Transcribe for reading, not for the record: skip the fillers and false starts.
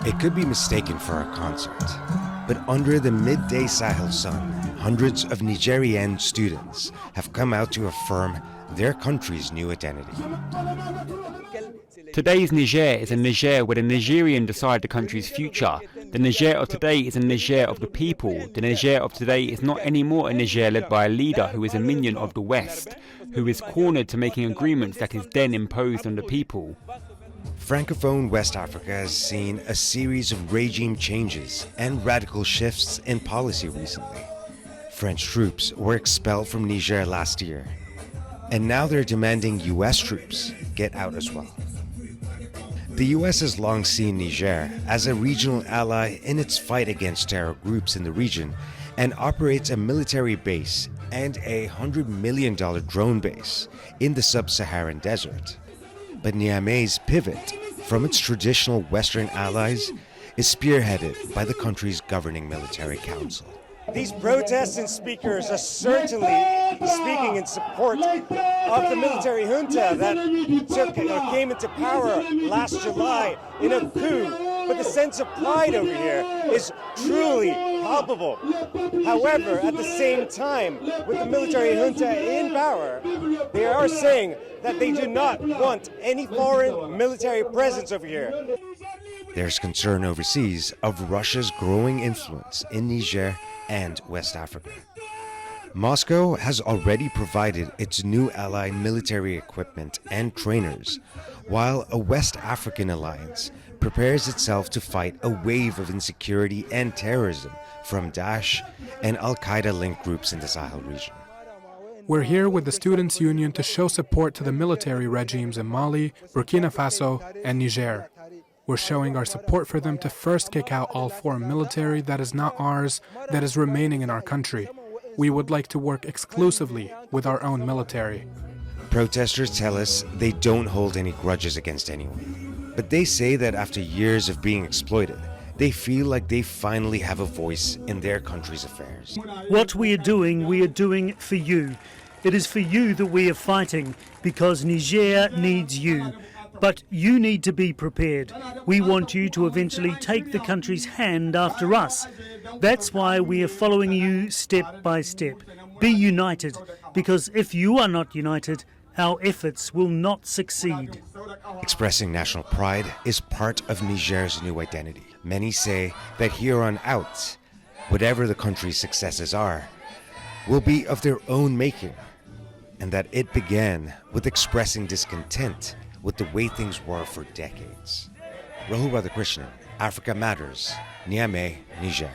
It could be mistaken for a concert, but under the midday Sahel sun, hundreds of Nigerian students have come out to affirm their country's new identity. Today's Niger is a Niger where the Nigerian decide the country's future. The Niger of today is a Niger of the people. The Niger of today is not anymore a Niger led by a leader who is a minion of the West, who is cornered to making agreements that is then imposed on the people. Francophone West Africa has seen a series of regime changes and radical shifts in policy recently. French troops were expelled from Niger last year, and now they're demanding US troops get out as well. The US has long seen Niger as a regional ally in its fight against terror groups in the region and operates a military base and a $100 million drone base in the sub-Saharan desert. But Niamey's pivot from its traditional Western allies is spearheaded by the country's governing military council. These protests and speakers are certainly speaking in support of the military junta that came into power last July in a coup. But the sense of pride over here is truly palpable. However, at the same time, with the military junta in power, they are saying that they do not want any foreign military presence over here. There's concern overseas of Russia's growing influence in Niger and West Africa. Moscow has already provided its new ally military equipment and trainers, while a West African alliance prepares itself to fight a wave of insecurity and terrorism from Daesh and Al-Qaeda-linked groups in the Sahel region. We're here with the Students' Union to show support to the military regimes in Mali, Burkina Faso, and Niger. We're showing our support for them to first kick out all foreign military that is not ours, that is remaining in our country. We would like to work exclusively with our own military. Protesters tell us they don't hold any grudges against anyone, but they say that after years of being exploited, they feel like they finally have a voice in their country's affairs. What we are doing for you. It is for you that we are fighting, because Niger needs you. But you need to be prepared. We want you to eventually take the country's hand after us. That's why we are following you step by step. Be united, because if you are not united, our efforts will not succeed. Expressing national pride is part of Niger's new identity. Many say that here on out, whatever the country's successes are, will be of their own making, and that it began with expressing discontent with the way things were for decades. Rahul Radhakrishnan, Africa Matters, Niamey, Niger.